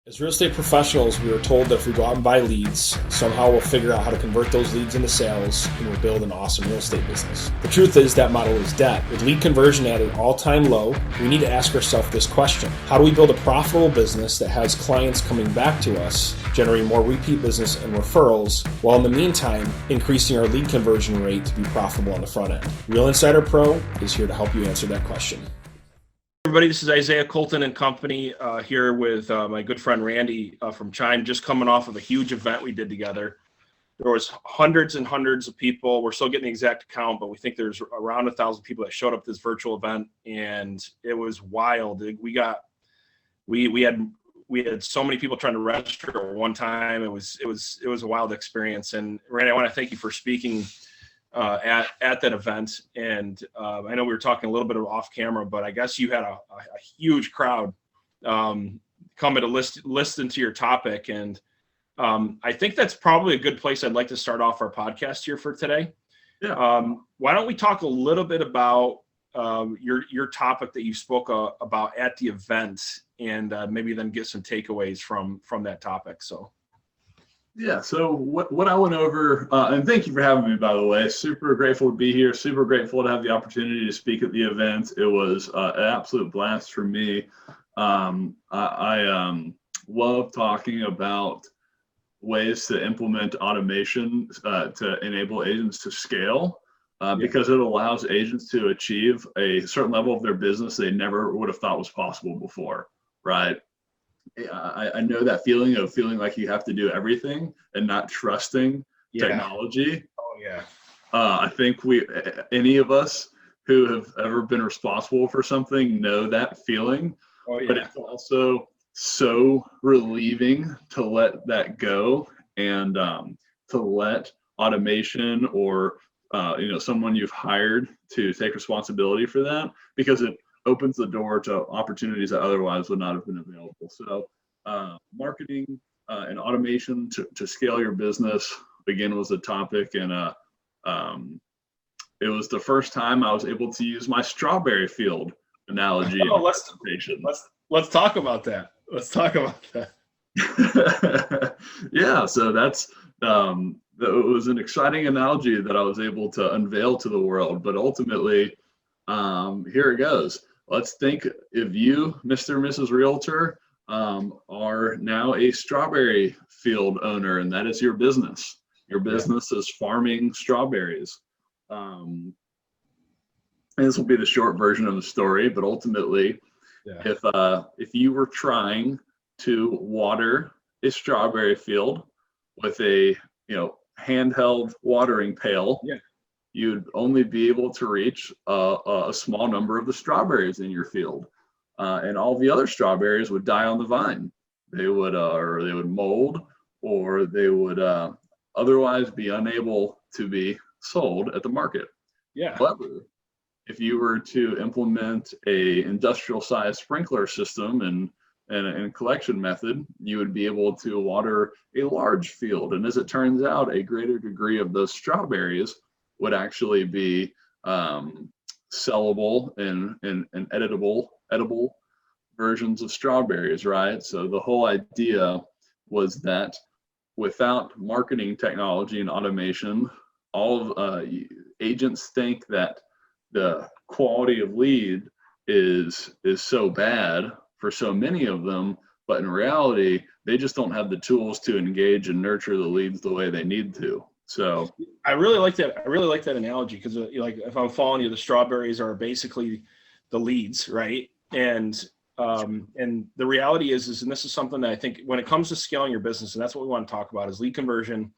As real estate professionals, we are told that if we go out and buy leads, somehow we'll figure out how to convert those leads into sales and we'll build an awesome real estate business. The truth is that model is dead. With lead conversion at an all-time low, we need to ask ourselves this question. How do we build a profitable business that has clients coming back to us, generating more repeat business and referrals, while in the meantime, increasing our lead conversion rate to be profitable on the front end? Real Insider Pro is here to help you answer that question. Everybody, this is Isaiah Colton and company here with my good friend Randy from Chime, just coming off of a huge event we did together. There was hundreds and hundreds of people. We're still getting the exact count, but we think there's around 1,000 people that showed up to this virtual event, and it was wild. We had so many people trying to register at one time. It was a wild experience. And Randy, I want to thank you for speaking at that event. And I know we were talking a little bit of off camera, but I guess you had a huge crowd come to listen to your topic. And I think that's probably a good place I'd like to start off our podcast here for today. Yeah. Why don't we talk a little bit about your topic that you spoke about at the event, and maybe then get some takeaways from that topic. Yeah. So what I went over, and thank you for having me, by the way. Super grateful to be here. Super grateful to have the opportunity to speak at the event. It was an absolute blast for me. I love talking about ways to implement automation to enable agents to scale, because it allows agents to achieve a certain level of their business they never would have thought was possible before, right? I know that feeling like you have to do everything and not trusting technology. Oh yeah. I think any of us who have ever been responsible for something know that feeling. Oh yeah. But it's also so relieving to let that go and to let automation or someone you've hired to take responsibility for that, because it opens the door to opportunities that otherwise would not have been available. So marketing and automation to scale your business, again, was the topic. And it was the first time I was able to use my strawberry field analogy. Oh, let's talk about that. Let's talk about that. Yeah, so that was an exciting analogy that I was able to unveil to the world. But ultimately, here it goes. Let's think if you, Mr. and Mrs. Realtor, are now a strawberry field owner, and that is your business. Your business is farming strawberries. And this will be the short version of the story, but ultimately, if you were trying to water a strawberry field with a handheld watering pail, you'd only be able to reach a small number of the strawberries in your field, and all the other strawberries would die on the vine. They would mold, or they would otherwise be unable to be sold at the market. Yeah. However, if you were to implement a industrial sized sprinkler system and collection method, you would be able to water a large field. And as it turns out, a greater degree of those strawberries would actually be sellable and edible versions of strawberries, right? So the whole idea was that without marketing technology and automation, all of agents think that the quality of lead is so bad for so many of them, but in reality, they just don't have the tools to engage and nurture the leads the way they need to. So I really like that. I really like that analogy, because if I'm following you, the strawberries are basically the leads, right? And the reality is, and this is something that I think when it comes to scaling your business, and that's what we want to talk about, is lead conversion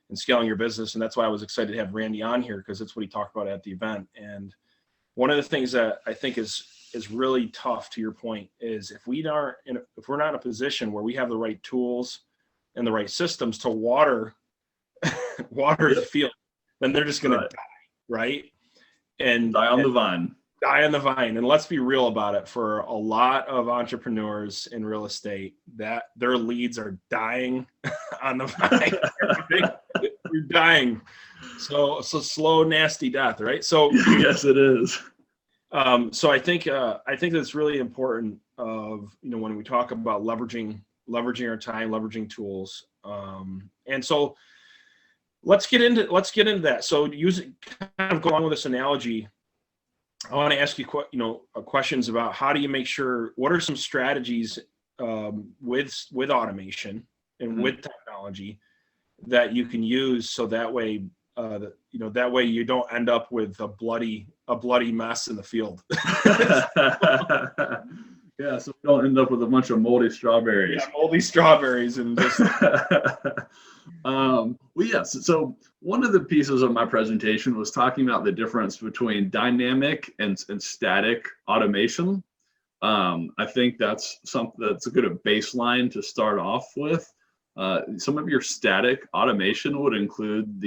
and scaling your business. And that's why I was excited to have Randy on here, because that's what he talked about at the event. And one of the things that I think is really tough, to your point, is if we're not in a position where we have the right tools and the right systems to water the field, then they're just going to die, right? And die on the vine. Die on the vine. And let's be real about it. For a lot of entrepreneurs in real estate, that their leads are dying on the vine. You're dying. So slow, nasty death, right? So yes, it is. So I think that's really important. When we talk about leveraging leveraging our time, leveraging tools. And so let's get into that. So kind of go along with this analogy, I want to ask you, questions about how do you make sure, what are some strategies with automation and with technology that you can use so that way, that way you don't end up with a bloody mess in the field. Yeah, so we don't end up with a bunch of moldy strawberries. Yeah, moldy strawberries and just. Well, yes. So one of the pieces of my presentation was talking about the difference between dynamic and static automation. I think that's something that's a good baseline to start off with. Some of your static automation would include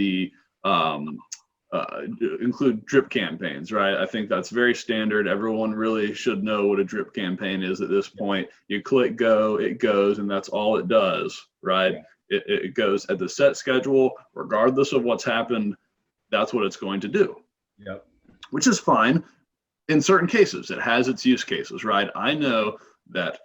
include drip campaigns, right? I think that's very standard. Everyone really should know what a drip campaign is at this point. You click go, it goes, and that's all it does, right? Yeah. It goes at the set schedule, regardless of what's happened. That's what it's going to do. Yep. Which is fine in certain cases. It has its use cases, right? I know that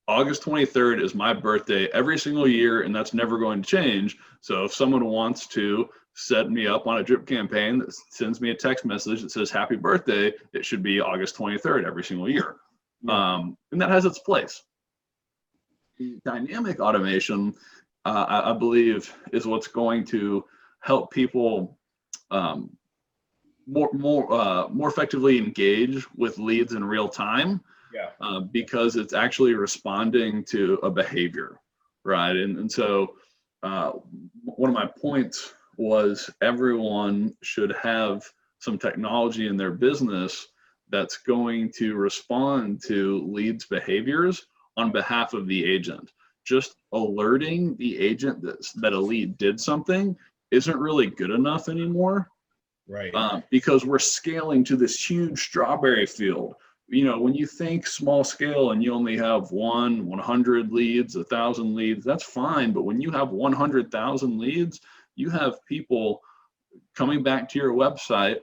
August 23rd is my birthday every single year, and that's never going to change. So if someone wants to set me up on a drip campaign that sends me a text message that says happy birthday, it should be August 23rd every single year. Yeah. And that has its place. Dynamic automation, I believe, is what's going to help people more effectively engage with leads in real time. Yeah. Because it's actually responding to a behavior, right? And so one of my points was everyone should have some technology in their business that's going to respond to leads' behaviors on behalf of the agent. Just alerting the agent that a lead did something isn't really good enough anymore. Right. Because we're scaling to this huge strawberry field. When you think small scale and you only have 100 leads, 1,000 leads, that's fine. But when you have 100,000 leads, you have people coming back to your website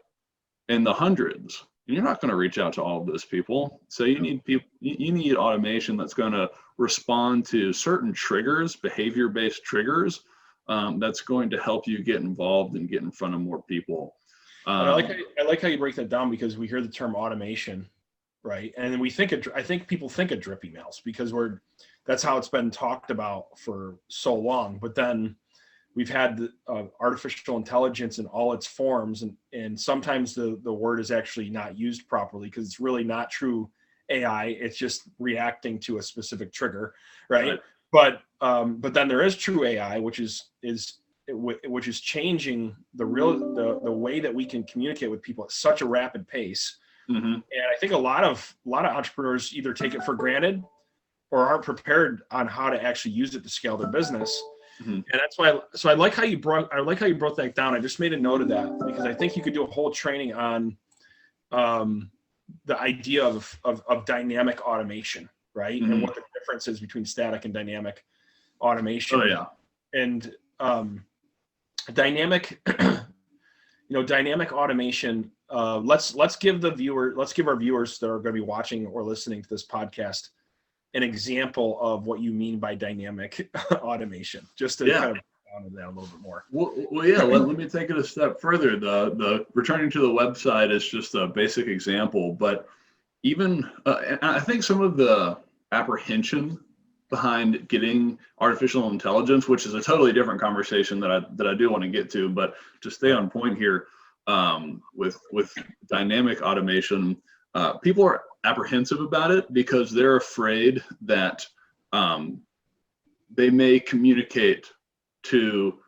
in the hundreds. And you're not going to reach out to all of those people. So you need automation that's going to respond to certain triggers, behavior-based triggers, that's going to help you get involved and get in front of more people. I like how you break that down, because we hear the term automation, right? And then I think people think of drip emails because that's how it's been talked about for so long. But then we've had artificial intelligence in all its forms, and sometimes the word is actually not used properly because it's really not true AI. It's just reacting to a specific trigger, right? But then there is true AI, which is changing the way that we can communicate with people at such a rapid pace. Mm-hmm. And I think a lot of entrepreneurs either take it for granted or aren't prepared on how to actually use it to scale their business. Mm-hmm. And that's why. So I like how you broke that down. I just made a note of that because I think you could do a whole training on the idea of dynamic automation, right? Mm-hmm. And what the difference is between static and dynamic automation. Oh yeah. And dynamic automation. Let's give our viewers that are going to be watching or listening to this podcast an example of what you mean by dynamic automation, just to kind of down to that a little bit more. Well, yeah. Let me take it a step further. The returning to the website is just a basic example, but even I think some of the apprehension behind getting artificial intelligence, which is a totally different conversation that I do want to get to, but to stay on point here, with dynamic automation, people are apprehensive about it because they're afraid that they may communicate to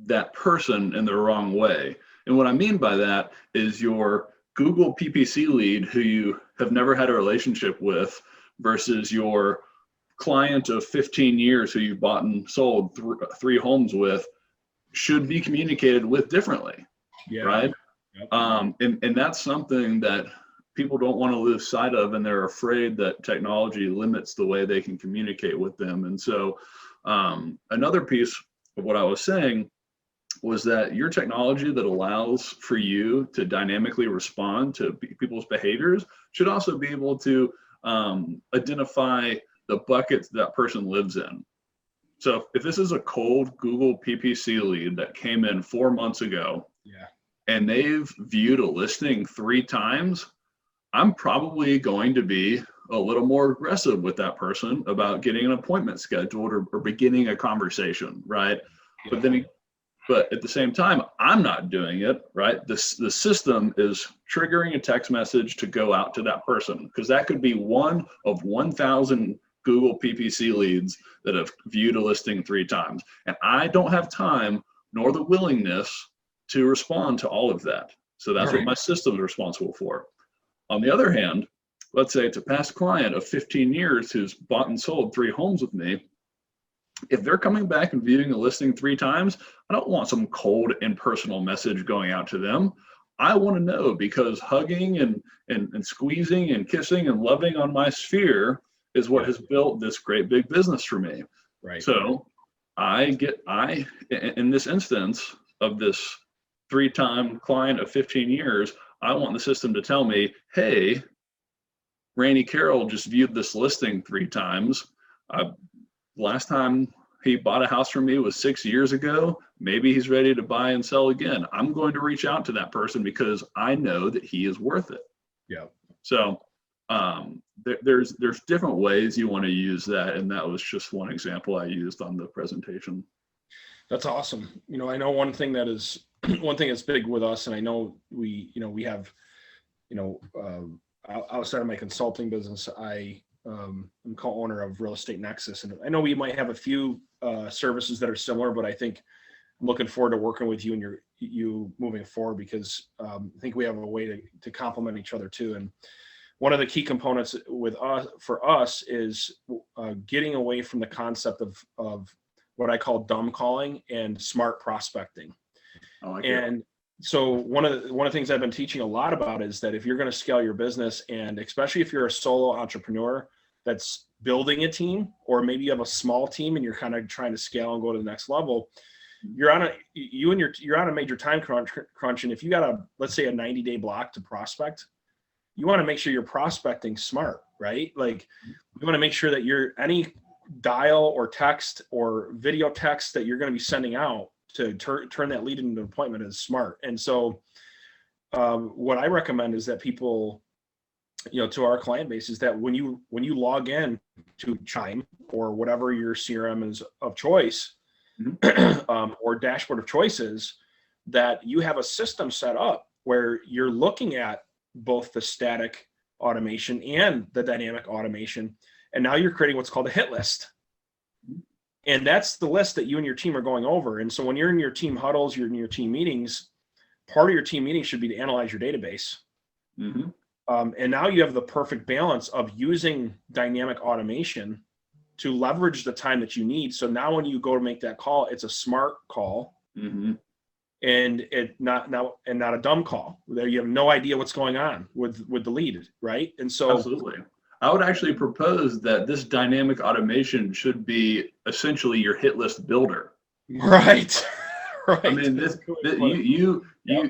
that person in the wrong way. And what I mean by that is your Google PPC lead who you have never had a relationship with versus your client of 15 years who you've bought and sold three homes with should be communicated with differently. Yeah. Right. Yep. And that's something that people don't want to lose sight of, and they're afraid that technology limits the way they can communicate with them. And so another piece of what I was saying was that your technology that allows for you to dynamically respond to people's behaviors should also be able to identify the bucket that person lives in. So if this is a cold Google PPC lead that came in 4 months ago, Yeah. and they've viewed a listing 3 times, I'm probably going to be a little more aggressive with that person about getting an appointment scheduled or beginning a conversation, right? Yeah. But at the same time, I'm not doing it, right? The system is triggering a text message to go out to that person, because that could be one of 1,000 Google PPC leads that have viewed a listing 3 times. And I don't have time nor the willingness to respond to all of that. So that's what my system is responsible for. On the other hand, let's say it's a past client of 15 years who's bought and sold 3 homes with me. If they're coming back and viewing a listing 3 times, I don't want some cold impersonal message going out to them. I want to know, because hugging and squeezing and kissing and loving on my sphere is what has built this great big business for me. Right. So in this instance of this 3-time client of 15 years, I want the system to tell me, hey, Randy Carroll just viewed this listing 3 times. Last time he bought a house from me was 6 years ago. Maybe he's ready to buy and sell again. I'm going to reach out to that person because I know that he is worth it. Yeah. So there's different ways you want to use that, and that was just one example I used on the presentation. That's awesome. I know one thing that's big with us, and I know we have, outside of my consulting business, I'm co-owner of Real Estate Nexus, and I know we might have a few services that are similar, but I think I'm looking forward to working with you and you moving forward, because I think we have a way to complement each other too. And one of the key components for us is getting away from the concept of what I call dumb calling and smart prospecting. And so one of the things I've been teaching a lot about is that if you're going to scale your business, and especially if you're a solo entrepreneur that's building a team, or maybe you have a small team and you're kind of trying to scale and go to the next level, you're on a major time crunch. And if you got let's say a 90-day block to prospect, you want to make sure you're prospecting smart, right? Like, you want to make sure that any dial or text or video text that you're going to be sending out to turn that lead into an appointment is smart. And so what I recommend is that people, to our client base, is that when you log in to Chime or whatever your CRM is of choice, or dashboard of choices, that you have a system set up where you're looking at both the static automation and the dynamic automation. And now you're creating what's called a hit list. And that's the list that you and your team are going over. And so when you're in your team huddles, you're in your team meetings, part of your team meeting should be to analyze your database. And now you have the perfect balance of using dynamic automation to leverage the time that you need. So now when you go to make that call, it's a smart call, and not a dumb call. There you have no idea what's going on with the lead, right? And so absolutely. I would actually propose that this dynamic automation should be essentially your hit list builder. Right. I mean,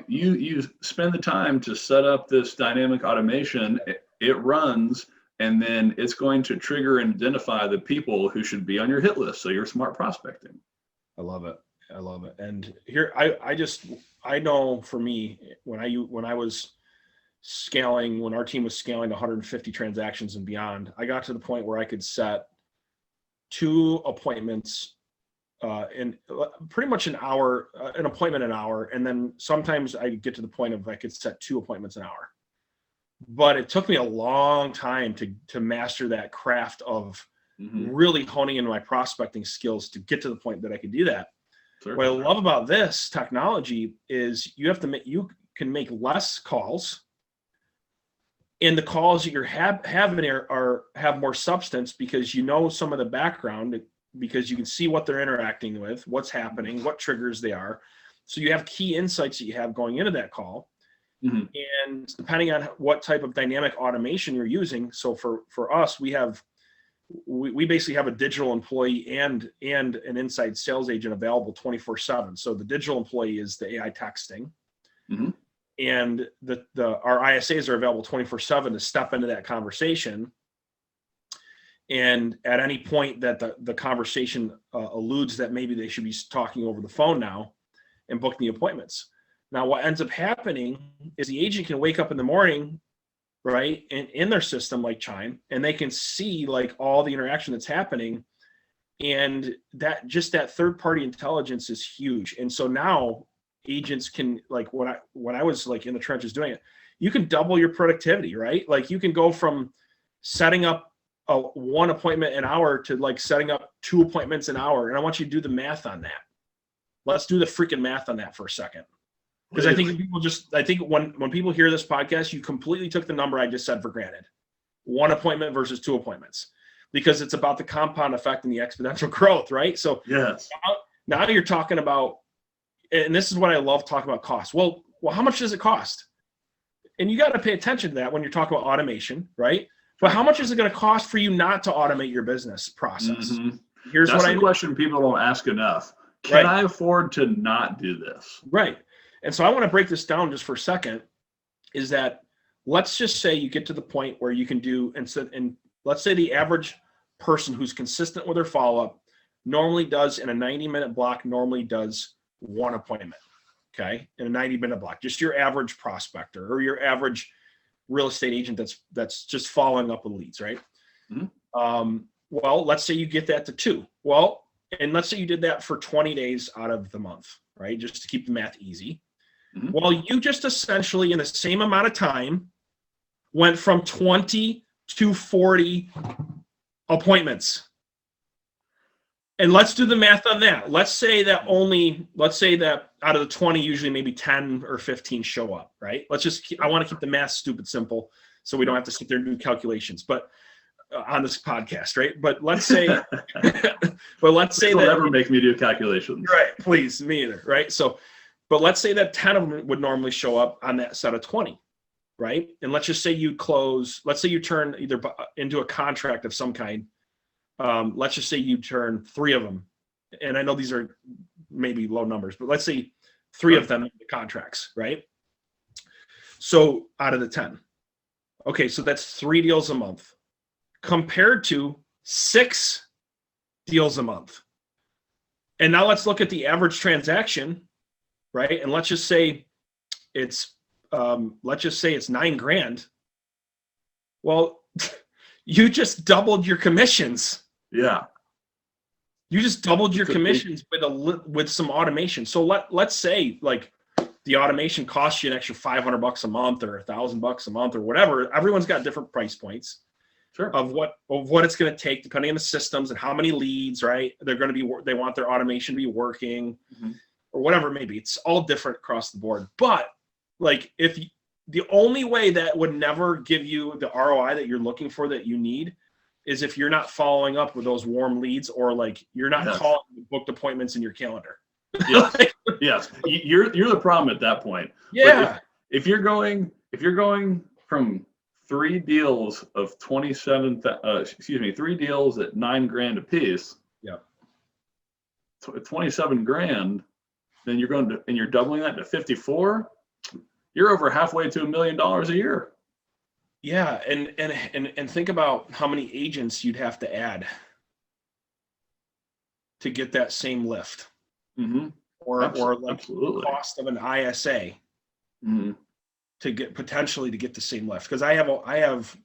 you spend the time to set up this dynamic automation. It runs, and then it's going to trigger and identify the people who should be on your hit list. So you're smart prospecting. I love it. And here, I know for me, when I was scaling, when our team was scaling to 150 transactions and beyond, I got to the point where I could set 2 appointments in pretty much an hour, an appointment an hour. And then sometimes I get to the point of I could set 2 appointments an hour. But it took me a long time to master that craft of really honing in my prospecting skills to get to the point that I could do that. What I love about this technology is you can make less calls, and the calls that you're having have more substance, because you know some of the background, because you can see what they're interacting with, what's happening, what triggers they are. So you have key insights that you have going into that call. And depending on what type of dynamic automation you're using. So for us, we basically have a digital employee and an inside sales agent available 24/7. So the digital employee is the AI texting, and our ISAs are available 24/7 to step into that conversation. And at any point that the conversation alludes that maybe they should be talking over the phone now and book the appointments. Now, what ends up happening is the agent can wake up in the morning, right, in their system like Chime, and they can see like all the interaction that's happening. And that third-party intelligence is huge. And so now agents can, like when I was like in the trenches doing it, you can double your productivity, right? Like you can go from setting up one appointment an hour to like setting up 2 appointments an hour. And I want you to do the math on that. Let's do the freaking math on that for a second. Because I think when people hear this podcast, you completely took the number I just said for granted. 1 appointment versus 2 appointments, because it's about the compound effect and the exponential growth, right? So yes, now you're talking about, and this is what I love talking about cost. Well, how much does it cost? And you got to pay attention to that when you're talking about automation, right? But how much is it going to cost for you not to automate your business process? Mm-hmm. Here's That's what the question people don't ask enough. Can I afford to not do this? Right. And so I want to break this down just for a second, is that let's just say you get to the point where you can do, and let's say the average person who's consistent with their follow-up normally does in a 90-minute block, normally does 1 appointment, okay, in a 90-minute block, just your average prospector or your average real estate agent that's just following up with leads, right? Mm-hmm. Well, let's say you get that to 2. Well, and let's say you did that for 20 days out of the month, right? Just to keep the math easy. Mm-hmm. Well, you just essentially in the same amount of time went from 20 to 40 appointments. And let's do the math on that. Let's say that out of the 20, usually maybe 10 or 15 show up, right? I want to keep the math stupid simple so we don't have to sit there and do calculations, but on this podcast, right? But let's say, Don't ever make me do calculations. Right, please, me either, right? So, but let's say that 10 of them would normally show up on that set of 20, right? And let's just say you turn either into a contract of some kind. Let's just say you turn 3 of them. And I know these are maybe low numbers, but let's say 3 of them into contracts, right? So out of the 10. Okay, so that's 3 deals a month compared to 6 deals a month. And now let's look at the average transaction, right? And let's just say it's $9,000. Well, you just doubled your commissions. Yeah. You just doubled your commissions with some automation. So let's say like the automation costs you an extra $500 a month or $1,000 a month or whatever. Everyone's got different price points. Sure. Of what it's going to take, depending on the systems and how many leads, right? They want their automation to be working, mm-hmm. or whatever it may be. It's all different across the board. But like, the only way that would never give you the ROI that you're looking for, that you need, is if you're not following up with those warm leads, or like you're not calling booked appointments in your calendar. Yes. Yes. You're the problem at that point. Yeah. If you're going from 3 deals of 3 deals at $9,000 a piece. Yeah. $27,000, then you're doubling that to 54. You're over halfway to $1 million a year. Yeah, and think about how many agents you'd have to add to get that same lift, mm-hmm. or like absolutely. The cost of an ISA. Mm-hmm. To get the same lift, because I have ISAs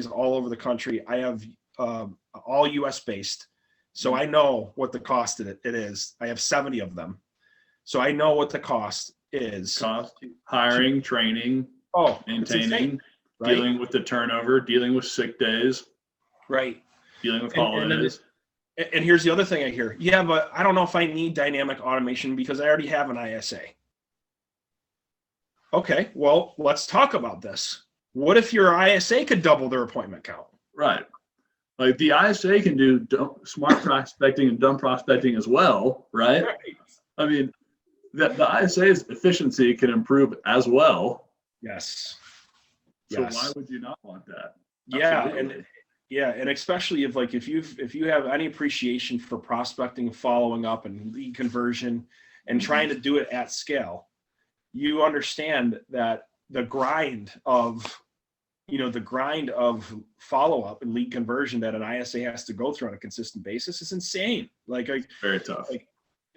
all over the country. I have all US based, so I know what the cost it is. I have 70 of them, so I know what the cost is. Hiring, training, maintaining, right? Dealing with the turnover, dealing with sick days, right? Dealing with holidays. And here's the other thing I hear: yeah, but I don't know if I need dynamic automation because I already have an ISA. Okay, well, let's talk about this. What if your ISA could double their appointment count? Right. Like the ISA can do smart prospecting and dumb prospecting as well, right? I mean, the ISA's efficiency can improve as well. Yes. So why would you not want that? Absolutely. And especially if you have any appreciation for prospecting, following up, and lead conversion, and trying to do it at scale, you understand that the grind of the grind of follow-up and lead conversion that an ISA has to go through on a consistent basis is insane. Very tough.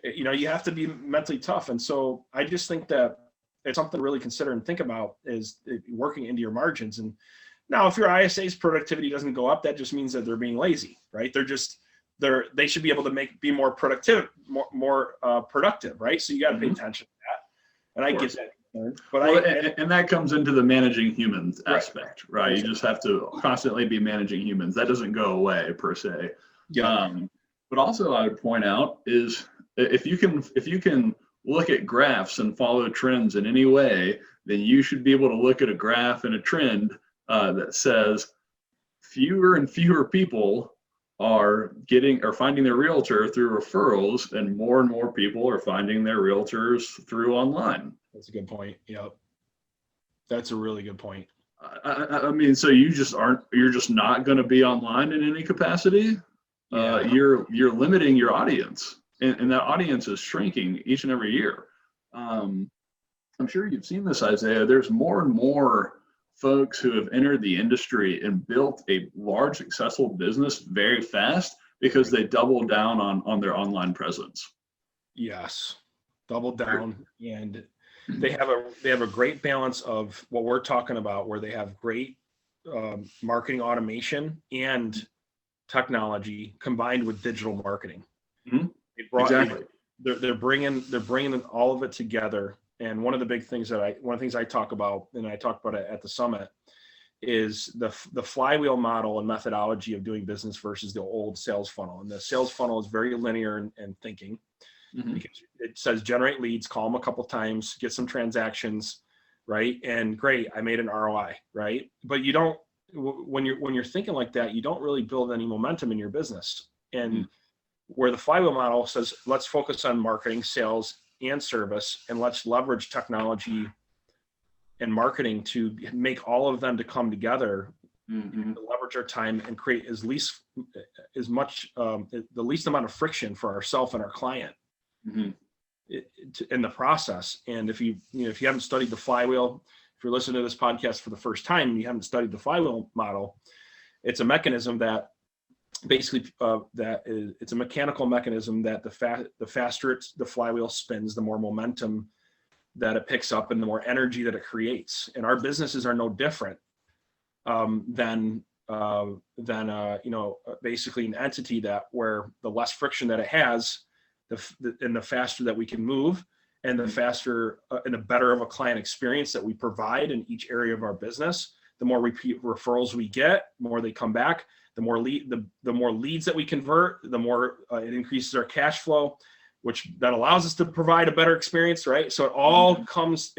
You have to be mentally tough. And so I just think that it's something to really consider and think about is working into your margins. And now if your ISA's productivity doesn't go up, that just means that they're being lazy, right? They should be able to be more productive, right? So you got to pay attention to that. And I get that. But and that comes into the managing humans aspect, right? You just have to constantly be managing humans. That doesn't go away per se. Yeah. But also I would point out is if you can look at graphs and follow trends in any way, then you should be able to look at a graph and a trend that says fewer and fewer people are finding their realtor through referrals, and more people are finding their realtors through online. That's a good point. Yep. That's a really good point. I mean, so you're just not going to be online in any capacity. Yeah. You're limiting your audience, and that audience is shrinking each and every year. I'm sure you've seen this, Isaiah. There's more and more folks who have entered the industry and built a large, successful business very fast because they doubled down on their online presence. Yes, double down, and they have a great balance of what we're talking about, where they have great marketing automation and technology combined with digital marketing. Mm-hmm. Exactly. They're bringing all of it together. And one of the things I talk about, and I talked about it at the summit, is the flywheel model and methodology of doing business versus the old sales funnel. And the sales funnel is very linear in thinking. Mm-hmm. Because it says generate leads, call them a couple times, get some transactions, right? And great, I made an ROI, right? But you don't, when you're thinking like that, you don't really build any momentum in your business. And where the flywheel model says, let's focus on marketing, sales, and service, and let's leverage technology and marketing to make all of them to come together, to leverage our time and create the least amount of friction for ourselves and our client in the process. And if you haven't studied the flywheel, if you're listening to this podcast for the first time and you haven't studied the flywheel model, it's a mechanism that basically it's a mechanical mechanism that the faster the flywheel spins, the more momentum that it picks up and the more energy that it creates. And our businesses are no different than basically an entity where the less friction that it has, and the faster that we can move, and the faster and the better of a client experience that we provide in each area of our business, the more repeat referrals we get, the more they come back, the more leads that we convert, the more it increases our cash flow, which that allows us to provide a better experience, right? So it all comes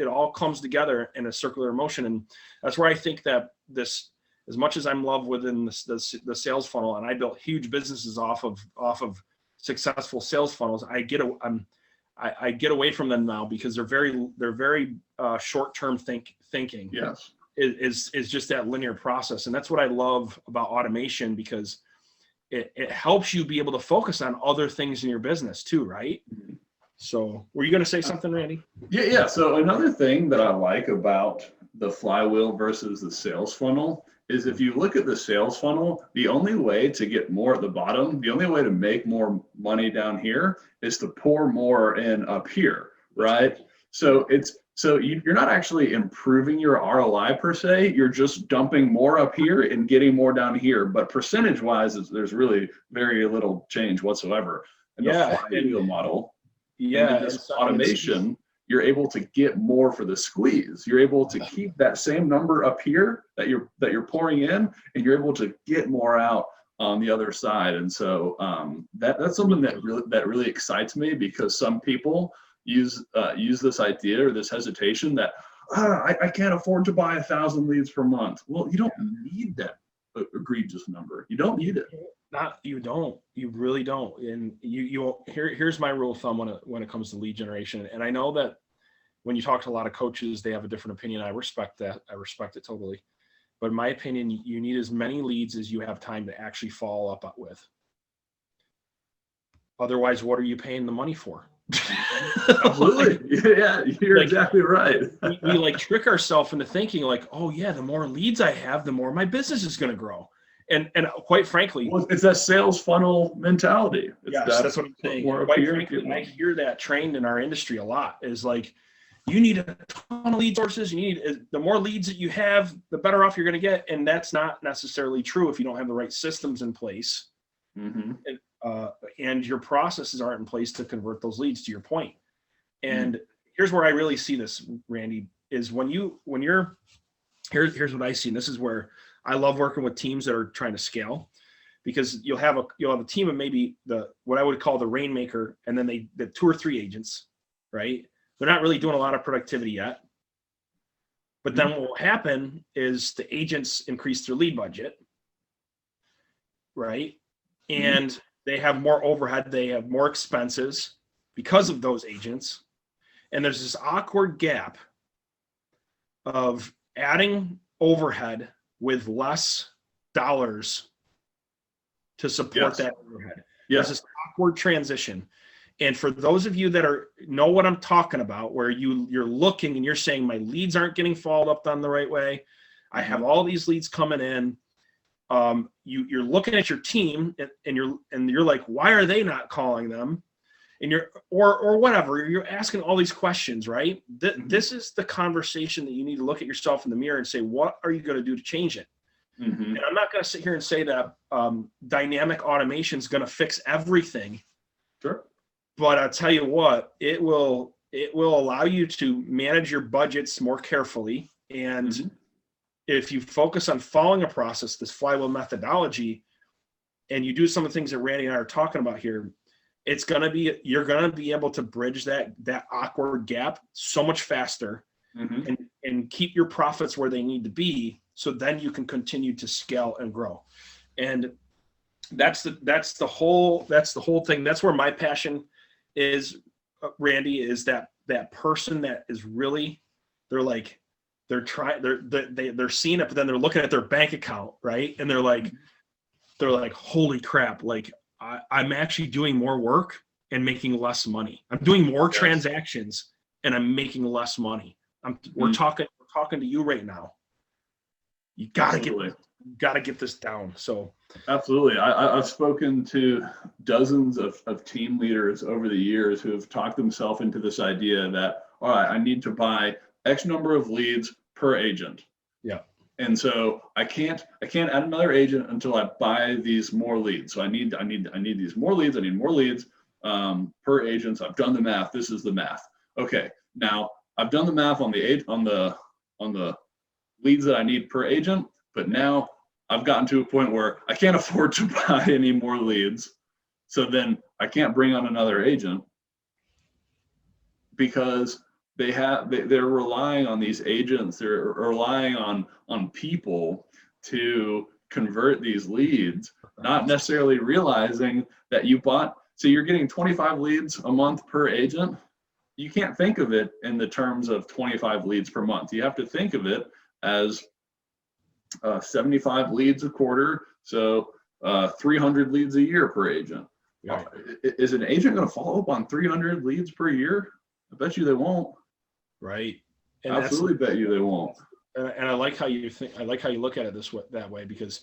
together in a circular motion. And that's where I think that this, as much as I'm in love within the sales funnel, and I built huge businesses off of successful sales funnels, I get away from them now because they're very short-term thinking. Yes. Is just that linear process. And that's what I love about automation, because it helps you be able to focus on other things in your business too, right? So were you going to say something, Randy? Yeah. So another thing that I like about the flywheel versus the sales funnel is if you look at the sales funnel, the only way to get more at the bottom, the only way to make more money down here is to pour more in up here, right? So you're not actually improving your ROI per se. You're just dumping more up here and getting more down here. But percentage-wise, there's really very little change whatsoever. And the flywheel model, and this automation, you're able to get more for the squeeze. You're able to keep that same number up here that you're pouring in, and you're able to get more out on the other side. And so that's something that really excites me, because some people use this idea or this hesitation that I can't afford to buy 1,000 leads per month. Well, you don't need that egregious number. You don't need it. You don't. You really don't. And here's my rule of thumb when it comes to lead generation. And I know that when you talk to a lot of coaches, they have a different opinion. I respect that. I respect it totally. But in my opinion, you need as many leads as you have time to actually follow up with. Otherwise, what are you paying the money for? Absolutely. Yeah, you're Like, exactly right. we like trick ourselves into thinking like, oh yeah, the more leads I have, the more my business is going to grow. And quite frankly, Well, it's that sales funnel mentality. yes, that's what I'm saying. More Quite appear frankly, I people. hear that trained in our industry a lot. Is like, you need a ton of lead sources. You need the more leads that you have, the better off you're going to get. And that's not necessarily true if you don't have the right systems in place, Mm-hmm. and your processes aren't in place to convert those leads. To your point, and Mm-hmm. here's where I really see this, Randy, is when you're here's what I see. And this is where I love working with teams that are trying to scale, because you'll have a team of maybe what I would call the rainmaker, and then the 2 or 3 agents, right? They're not really doing a lot of productivity yet. But then what will happen is the agents increase their lead budget, right? And they have more overhead, they have more expenses because of those agents. And there's this awkward gap of adding overhead with less dollars to support that overhead. There's this awkward transition. And for those of you that know what I'm talking about, where you're looking and you're saying, my leads aren't getting followed up on the right way, I have all these leads coming in. You're looking at your team and you're like, why are they not calling them? And or whatever, you're asking all these questions, right? This is the conversation that you need to look at yourself in the mirror and say, what are you going to do to change it? Mm-hmm. And I'm not going to sit here and say that dynamic automation is going to fix everything. Sure. But I'll tell you what, it will allow you to manage your budgets more carefully. And if you focus on following a process, this flywheel methodology, and you do some of the things that Randy and I are talking about here, you're going to be able to bridge that awkward gap so much faster, and keep your profits where they need to be. So then you can continue to scale and grow. And that's the whole thing. That's where my passion is, Randy, is that person that is really, they're seeing it, but then they're looking at their bank account, right? And they're like, holy crap, like I'm actually doing more work and making less money. I'm doing more transactions and I'm making less money. We're talking to you right now. You gotta get this down. So absolutely. I've spoken to dozens of team leaders over the years who have talked themselves into this idea that, all right, I need to buy X number of leads per agent. Yeah. And so I can't add another agent until I buy these more leads. So I need these more leads. I need more leads per agent. So I've done the math. This is the math. Okay. Now I've done the math on the leads that I need per agent, but now I've gotten to a point where I can't afford to buy any more leads. So then I can't bring on another agent because they're relying on these agents. They're relying on people to convert these leads, not necessarily realizing that so you're getting 25 leads a month per agent. You can't think of it in the terms of 25 leads per month. You have to think of it as 75 leads a quarter, so 300 leads a year per agent. Right. Is an agent going to follow up on 300 leads per year? I bet you they won't. Right. And absolutely bet you they won't. And I like how you think. I like how you look at it that way, because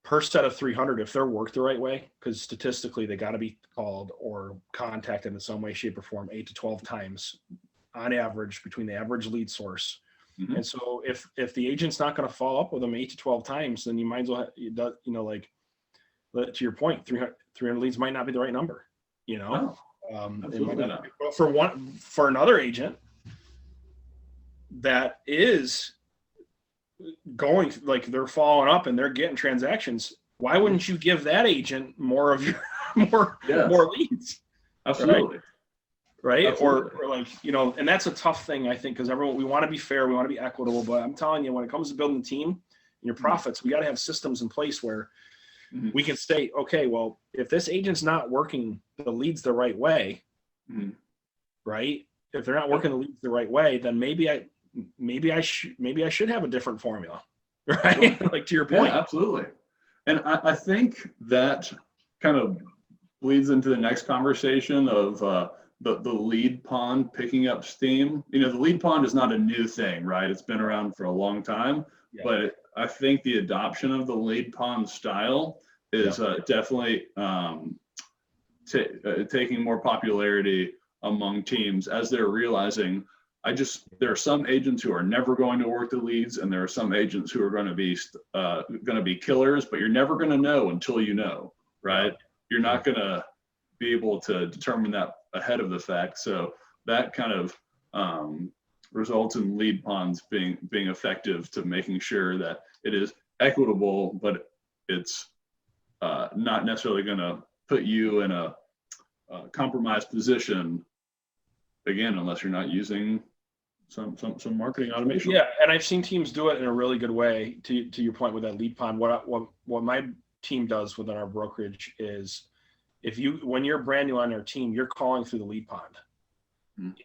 per set of 300, if they're worked the right way, because statistically they got to be called or contacted in some way, shape, or form 8 to 12 times on average between the average lead source. Mm-hmm. And so if the agent's not going to follow up with them 8 to 12 times, then you might as well, to your point, 300 leads might not be the right number, No, absolutely not. For another agent that is going, like, they're following up and they're getting transactions, why wouldn't you give that agent more of your more leads? Absolutely. Right. Absolutely. Or like, and that's a tough thing, I think, because we want to be fair, we want to be equitable, but I'm telling you, when it comes to building a team and your profits, we got to have systems in place where we can say, okay, well, if this agent's not working the leads the right way, right? If they're not working the leads the right way, then maybe I should have a different formula, right? Like, to your point. Yeah, absolutely. And I think that kind of leads into the next conversation of the lead pond picking up steam. You know, the lead pond is not a new thing, right? It's been around for a long time, but I think the adoption of the lead pond style is definitely taking more popularity among teams as they're realizing there are some agents who are never going to work the leads, and there are some agents who are going to be killers, but you're never going to know until you know, right? You're not going to be able to determine that ahead of the fact. So that kind of results in lead ponds being effective to making sure that it is equitable, but it's not necessarily going to put you in a compromised position, again, unless you're not using some marketing automation. Yeah, and I've seen teams do it in a really good way. To your point with that lead pond, what my team does within our brokerage is, when you're brand new on our team, you're calling through the lead pond.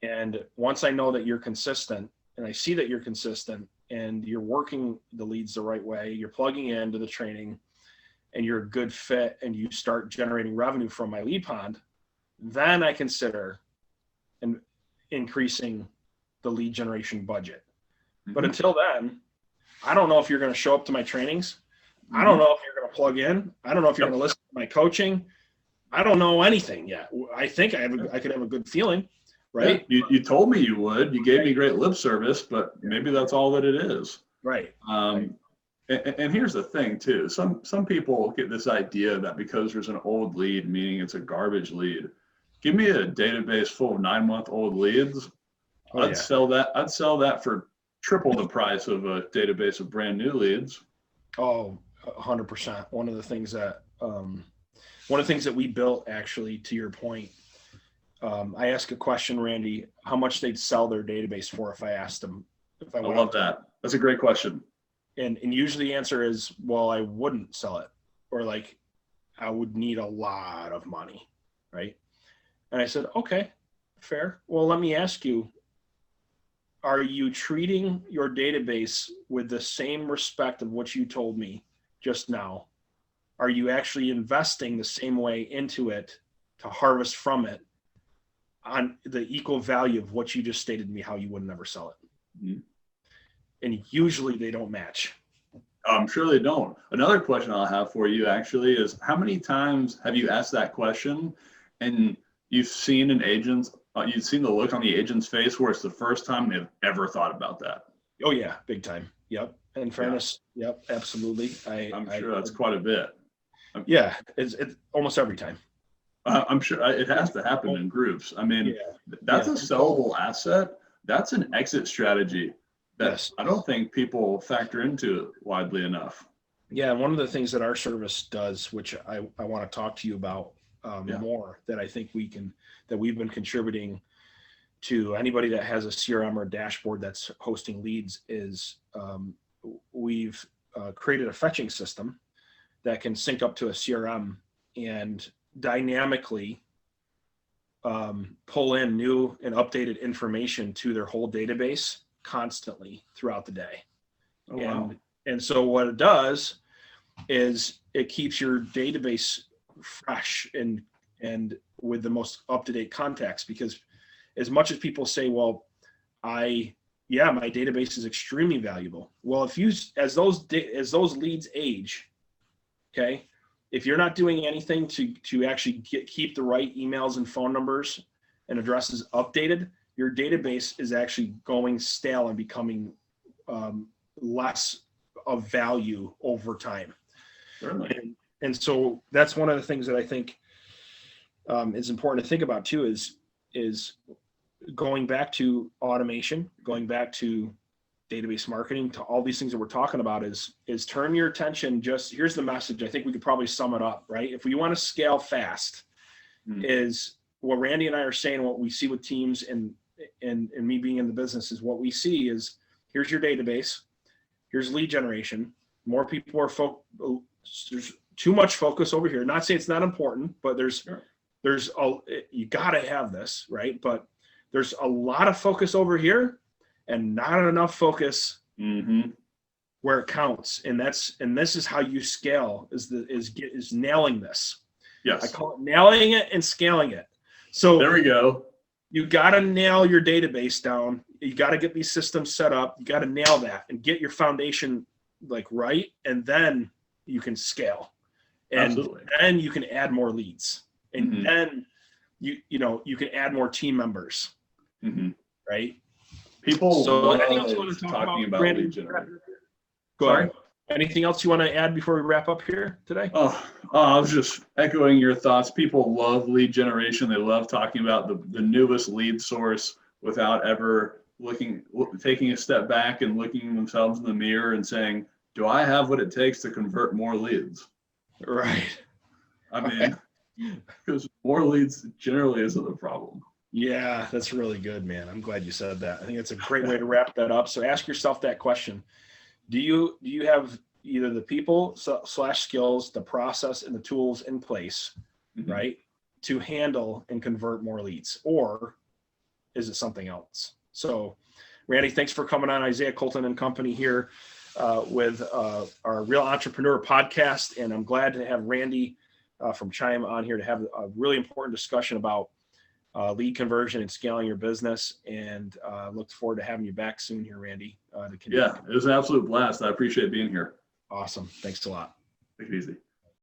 And once I know that you're consistent, and I see that you're consistent, and you're working the leads the right way, you're plugging into the training, and you're a good fit, and you start generating revenue from my lead pond, then I consider increasing the lead generation budget. But until then, I don't know if you're going to show up to my trainings. I don't know if you're going to plug in. I don't know if you're going to listen to my coaching. I don't know anything yet. I think I could have a good feeling, right? Yeah, you told me you would. You gave me great lip service, but maybe that's all that it is. Right. And here's the thing too. Some people get this idea that because there's an old lead, meaning it's a garbage lead. Give me a database full of 9-month-old leads. I'd sell that for triple the price of a database of brand new leads. Oh, 100%. One of the things that we built, actually, to your point, I asked a question, Randy, how much they'd sell their database for if I asked them. I love that. That's a great question. And usually the answer is, well, I wouldn't sell it, or like, I would need a lot of money, right? And I said, okay, fair. Well, let me ask you, are you treating your database with the same respect of what you told me just now? Are you actually investing the same way into it to harvest from it on the equal value of what you just stated to me, how you would never sell it? Mm-hmm. And usually they don't match. I'm sure they don't. Another question I'll have for you actually is, how many times have you asked that question and you've seen you've seen the look on the agent's face where it's the first time they've ever thought about that? Oh yeah, big time. Yep. In fairness, yep, absolutely. I'm sure that's quite a bit. Yeah, it's almost every time. I'm sure it has to happen in groups. I mean, that's a sellable asset. That's an exit strategy that I don't think people factor into widely enough. Yeah, and one of the things that our service does, which I want to talk to you about more, that I think that we've been contributing to anybody that has a CRM or a dashboard that's hosting leads, is we've created a fetching system that can sync up to a CRM and dynamically pull in new and updated information to their whole database constantly throughout the day. Oh, wow. And so what it does is it keeps your database fresh and with the most up-to-date contacts, because as much as people say, well, my database is extremely valuable. Well, as those leads age, okay, if you're not doing anything to actually keep the right emails and phone numbers and addresses updated, your database is actually going stale and becoming less of value over time. Certainly. And so that's one of the things that I think is important to think about too, is going back to automation, going back to database marketing, to all these things that we're talking about, is turn your attention. Here's the message. I think we could probably sum it up, right? If we want to scale fast, is what Randy and I are saying, what we see with teams and me being in the business, is what we see is, here's your database, here's lead generation. More people are there's too much focus over here. Not saying it's not important, but you got to have this, right? But there's a lot of focus over here and not enough focus where it counts. And this is how you scale, is nailing this. Yes. I call it nailing it and scaling it. So there we go. You got to nail your database down. You got to get these systems set up. You got to nail that and get your foundation like right, and then you can scale. And Absolutely. then you can add more leads, and then you can add more team members, right? People so love anything else you want to talk talking about Randy? lead generation. Go Sorry? ahead. Anything else you want to add before we wrap up here today? I was just echoing your thoughts. People love lead generation. They love talking about the newest lead source without ever taking a step back and looking themselves in the mirror and saying, do I have what it takes to convert more leads? Right. I mean, because more leads generally isn't the problem. Yeah, that's really good, man. I'm glad you said that. I think that's a great way to wrap that up. So ask yourself that question. Do you have either the people / skills, the process, and the tools in place, right, to handle and convert more leads, or is it something else? So, Randy, thanks for coming on Isaiah Colton and Company here with our Real Entrepreneur podcast, and I'm glad to have Randy from Chime on here to have a really important discussion about lead conversion and scaling your business, and look forward to having you back soon here, Randy. Yeah, it was an absolute blast. I appreciate being here. Awesome. Thanks a lot. Take it easy.